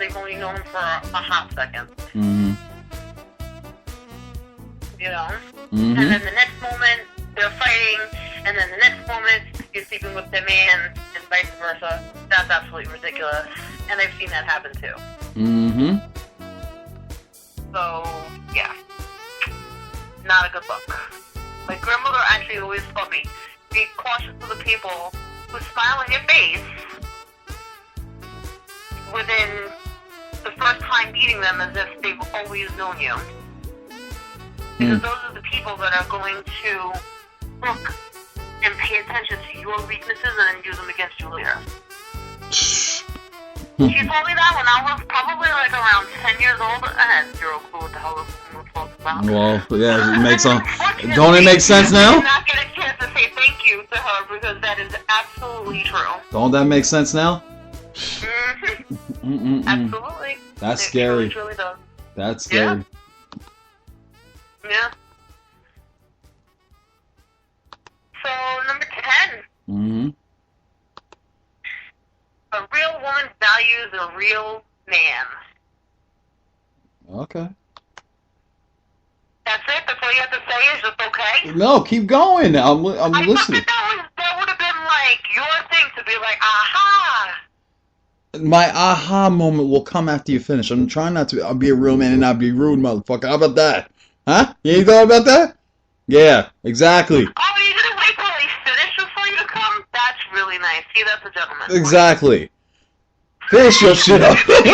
they've only known for a hot second. Mm-hmm. You know? Mm-hmm. And then the next moment, they're fighting, and then the next moment, you're sleeping with their man, and vice versa. That's absolutely ridiculous. And I've seen that happen too. Mm-hmm. So, yeah. Not a good look. My grandmother actually always told me, be cautious of the people who smile in your face within the first time meeting them as if they've always known you. Because those are the people that are going to look and pay attention to your weaknesses and then use them against you later. She told me that when I was probably like around 10 years old. I had zero clue what the hell this was talking about. Well, yeah, it makes don't it make sense now? I did not get a chance to say thank you to her because that is absolutely true. Don't that make sense now? Mm-hmm. Absolutely. That's scary. It really does. That's scary. Yeah. So, number 10. Mm-hmm. A real woman values a real man. Okay. That's it? That's all you have to say? Is just okay? No, keep going. I'm I listening. thought that would have been like your thing to be like, aha! My aha moment will come after you finish. I'm trying not to. I'll be a real man and not be rude, motherfucker. How about that? Huh? You ain't thought about that? Yeah, exactly. Oh, you're gonna wait till they finish before you come? That's really nice. See, that's a gentleman. Exactly. Finish your shit up. You're like,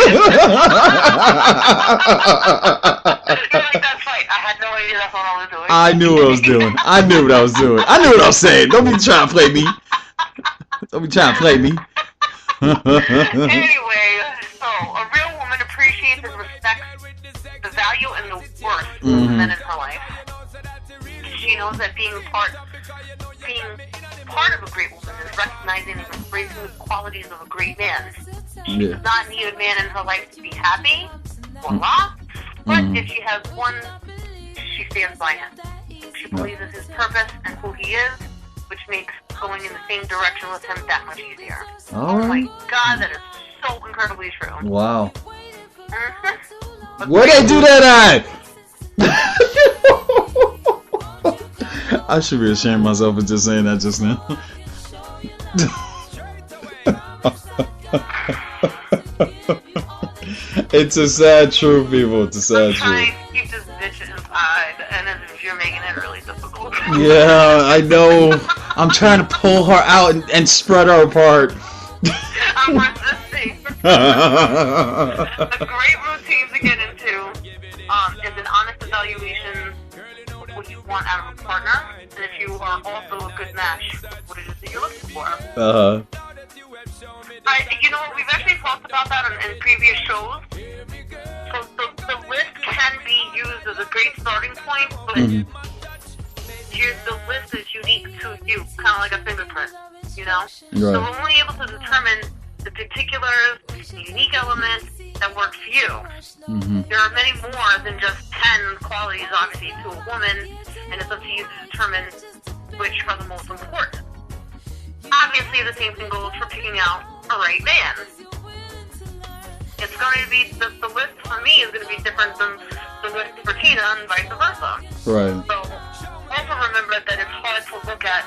that's right. I had no idea that's what I was doing. I knew what I was doing. I knew what I was doing. I knew what I was saying. Don't be trying to play me. Don't be trying to play me. Anyway, so a real woman appreciates and respects the value and the worth of the men in her life. She knows that being part of a great woman is recognizing and embracing the qualities of a great man. She does not need a man in her life to be happy, voila, but if she has one, she stands by him. She believes in his purpose and who he is, which makes going in the same direction with him that much easier. All right. Oh my God, that is so incredibly true. Wow. Mm-hmm. Where'd they do that at? I should be ashamed of myself for just saying that just now. It's a sad truth, people. It's a sad truth. I'm trying to keep this bitch inside, and as if you're making it really difficult. Yeah, I know. I'm trying to pull her out and spread her apart. I'm resisting. A great routine to get into is an honest evaluation of what you want out of a partner, and if you are also a good match, what it is that you're looking for. You know what, we've actually talked about that in previous shows. So the list can be used as a great starting point, but the list is unique to you, kind of like a fingerprint, you know? Right. So we're only able to determine the particulars, the unique elements that work for you. There are many more than just 10 qualities, obviously, to a woman, and it's up to you to determine which are the most important. Obviously, the same thing goes for picking out a right man. It's going to be, the list for me is going to be different than the list for Tina and vice versa. Right. So, also remember that it's hard to look at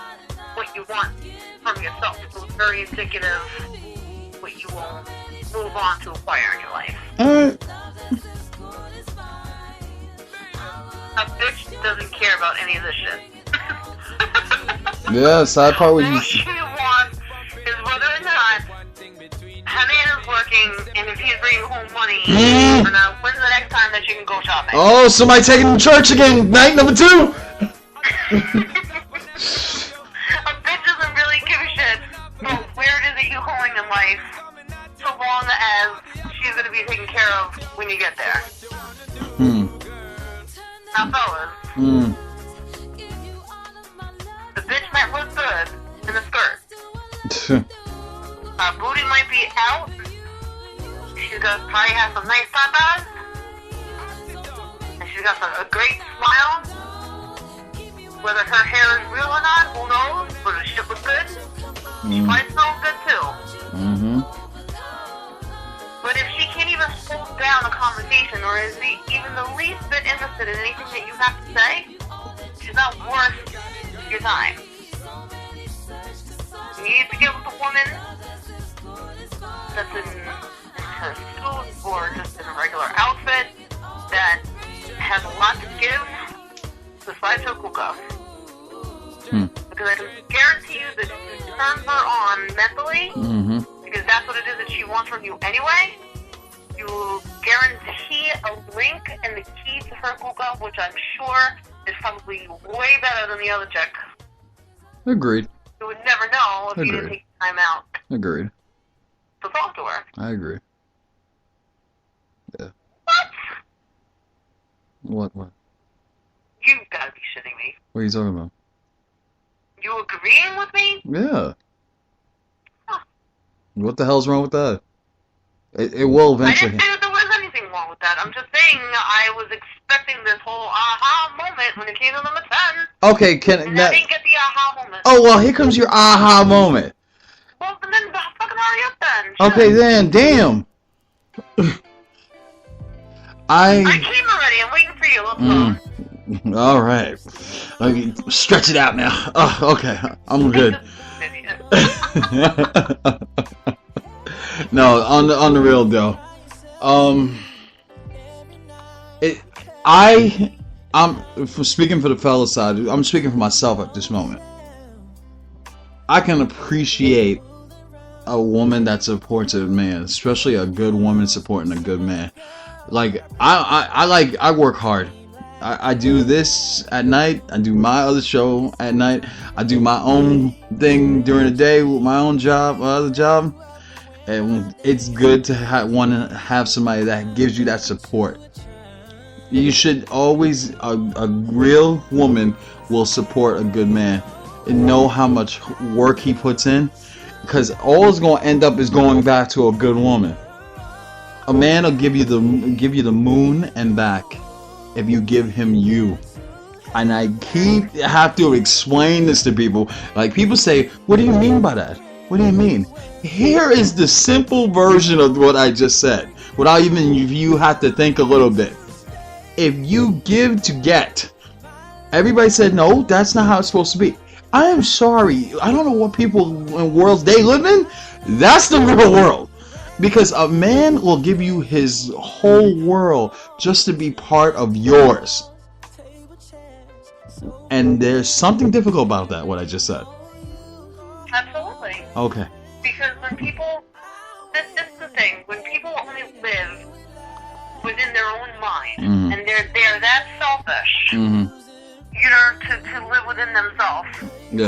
what you want from yourself. So it's very indicative what you will move on to acquire in your life. Alright. A bitch doesn't care about any of this shit. Yeah, side part with you. All she wants is whether or not her man is working and if he's bringing home money or not. When's the next time that she can go shopping? Oh, somebody taking him to church again. Night number 2. A bitch doesn't really give a shit about where it is that you're going in life, so long as she's going to be taken care of when you get there. Now, fellas, the bitch might look good in a skirt. Her booty might be out. She's got probably has some nice tatas. And she's got a great smile. Whether her hair is real or not, who knows? But the shit looks good. She might smell good too. But if she can't even down a conversation or is even the least bit interested in anything that you have to say, she's not worth your time. You need to get with a woman that's in her suit or just in a regular outfit that has a lot to give besides her hookah. Because I can guarantee you that if you turn her on mentally, because that's what it is that she wants from you anyway, you will guarantee a link and the key to her hookah, which I'm sure is probably way better than the other chick. Agreed. You would never know if you didn't take time out. Agreed. To talk to her. I agree. Yeah. What? What? You gotta be shitting me. What are you talking about? You agreeing with me? Yeah. Huh. What the hell's wrong with that? It will eventually. I didn't say that there was anything wrong with that. I'm just saying I was expecting this whole aha moment when it came to number 10. Okay, I didn't get the aha moment. Oh, well, here comes your aha moment. Well, then fucking hurry up then. Okay, then, damn. I came already. I'm waiting for you. Let's go. All right. Okay, stretch it out now. Oh, okay. I'm good. No, on the real though. I'm speaking for the fella side. I'm speaking for myself at this moment. I can appreciate a woman that supports a man, especially a good woman supporting a good man. Like I work hard. I do this at night. I do my other show at night. I do my own thing during the day with my own job, my other job. And it's good to want to have somebody that gives you that support. You should always, a real woman will support a good man and know how much work he puts in, because all it's going to end up is going back to a good woman. A man will give you the moon and back if you give him you. And I have to explain this to people. Like, people say, what do you mean by that? What do you mean? Here is the simple version of what I just said, without even you have to think a little bit. If you give to get, everybody said, no, that's not how it's supposed to be. I am sorry. I don't know what people in worlds they live in. That's the real world. Because a man will give you his whole world just to be part of yours. And there's something difficult about that, what I just said. Absolutely. Okay. Because when people, this is the thing, when people only live within their own mind, and they're that selfish, you know, to live within themselves, and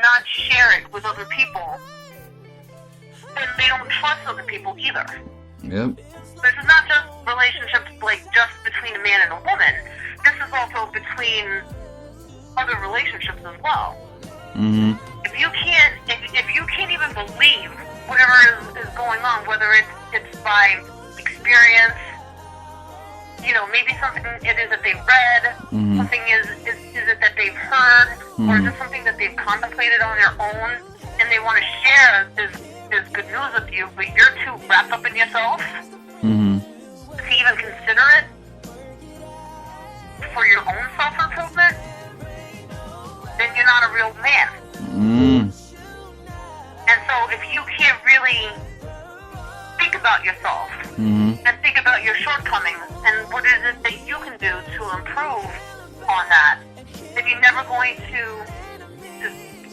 not share it with other people, then they don't trust other people either. Yep. This is not just relationships like just between a man and a woman. This is also between other relationships as well. If you can't even believe whatever is going on, whether it's by experience, you know, maybe something it is that they've read, something is it that they've heard, or is it something that they've contemplated on their own, and they want to share this good news with you, but you're too wrapped up in yourself to even consider it for your own self-improvement, then you're not a real man. And so if you can't really think about yourself and think about your shortcomings and what is it that you can do to improve on that, then you're never going to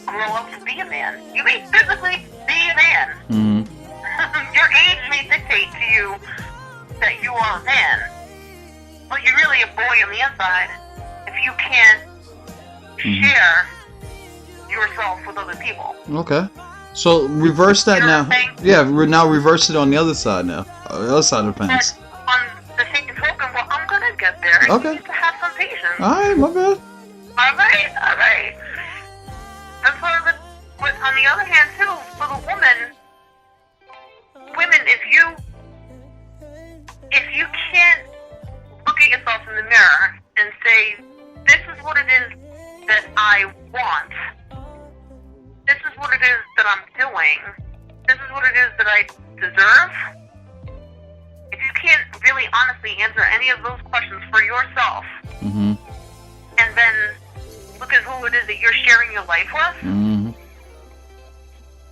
grow up to be a man. You may physically be a man. Your age may dictate to you that you are a man, but you're really a boy on the inside if you can't share yourself with other people. Okay. So reverse that now. Yeah, we're now reverse it on the other side now. The other side of the fence. But on the same token, well, I'm gonna get there. Okay. You need to have some patience. Alright, my bad. Alright. And but on the other hand, too, for the women, if you can't look at yourself in the mirror and say, this is what it is that I want, this is what it is that I'm doing, this is what it is that I deserve, if you can't really honestly answer any of those questions for yourself, Mm-hmm. and then look at who it is that you're sharing your life with, Mm-hmm.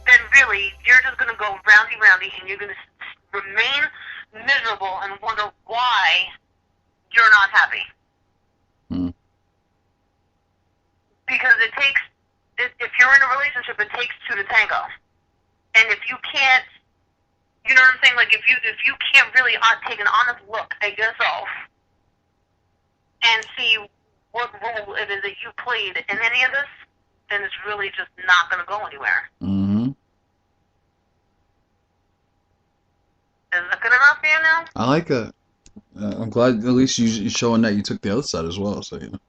then really, you're just going to go roundy, and you're going to remain miserable and wonder why you're not happy. Mm. Because it takes, if you're in a relationship, it takes two to tango. And if you can't, you know what I'm saying? Like, if you can't really take an honest look at yourself and see what role it is that you played in any of this, then it's really just not going to go anywhere. Mm-hmm. Is that good enough for you now? I like that. I'm glad at least you're showing that you took the other side as well. So, you know,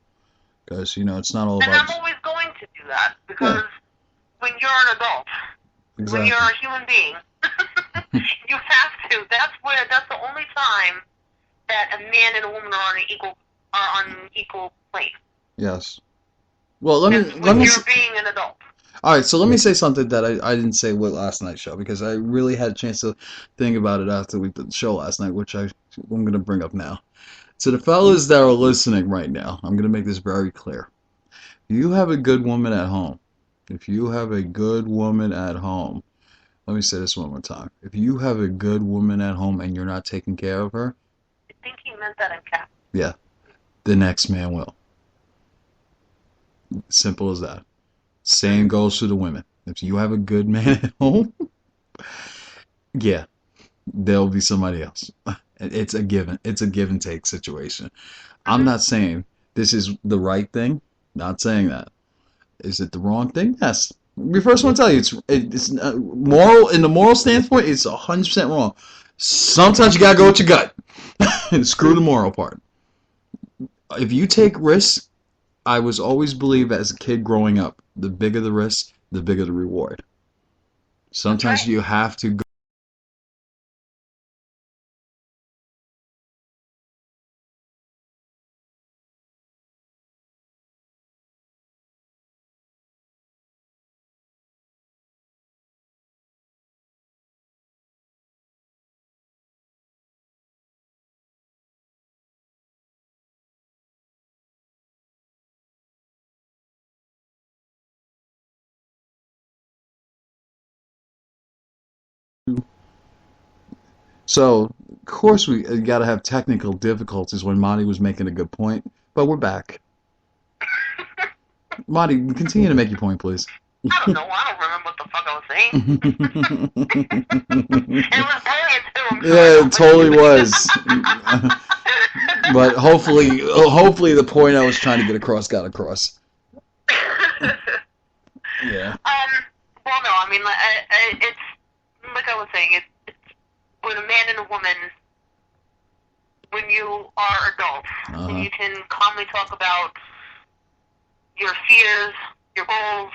because, you know, it's not all And about... I'm always going to do that, because when you're an adult, Exactly. when you're a human being, you have to. That's the only time that a man and a woman are on an equal plane. Yes. Well, let me being an adult. All right, so let me say something that I didn't say with last night's show, because I really had a chance to think about it after we did the show last night, which I'm going to bring up now. To the fellas that are listening right now, I'm going to make this very clear. If you have a good woman at home, let me say this one more time. If you have a good woman at home and you're not taking care of her, I think he meant that in cap. yeah, the next man will. Simple as that. Same goes to the women. If you have a good man at home, yeah, there'll be somebody else. It's a given. It's a give and take situation. I'm not saying this is the right thing. Not saying that. Is it the wrong thing? Yes. We first want to tell you it's moral, in the moral standpoint, it's 100% wrong. Sometimes you gotta go with your gut. Screw the moral part. If you take risks, I was always believe as a kid growing up, the bigger the risk, the bigger the reward. Sometimes you have to go. So, of course, we got to have technical difficulties when Monty was making a good point, but we're back. Monty, continue to make your point, please. I don't know. I don't remember what the fuck I was saying. It was brilliant too. Yeah, it totally was. But hopefully the point I was trying to get across got across. Yeah. Well, no. I mean, it's like I was saying. It's with a man and a woman. When you are adults, and you can calmly talk about your fears, your goals,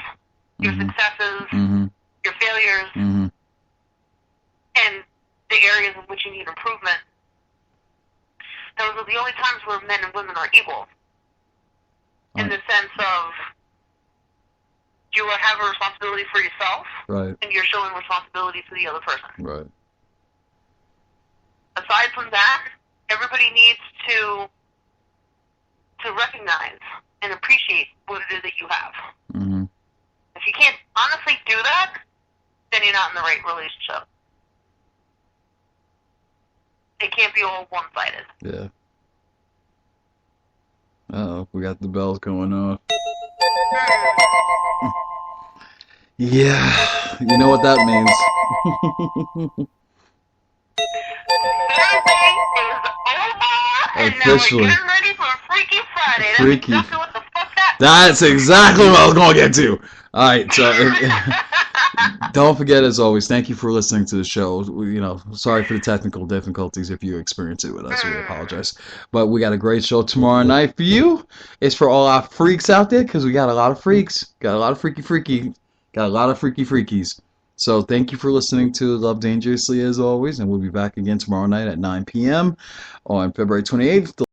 your successes, your failures, and the areas in which you need improvement. Those are the only times where men and women are equal. In the sense of you have a responsibility for yourself, right, and you're showing responsibility to the other person. Right. Aside from that, everybody needs to recognize and appreciate what it is that you have. If you can't honestly do that, then you're not in the right relationship. It can't be all one-sided. Yeah. Uh-oh, we got the bells going off. Yeah, you know what that means. Thursday is over, and Officially. now we're getting ready for Freaky Friday. That's Freaky. exactly what the fuck that That's exactly what I was going to get to. All right, so don't forget, as always, thank you for listening to the show. You know, sorry for the technical difficulties if you experience it with us. We apologize. But we got a great show tomorrow night for you. It's for all our freaks out there, because we got a lot of freaks. Got a lot of freakies. So thank you for listening to Love Dangerously, as always, and we'll be back again tomorrow night at 9 p.m. on February 28th.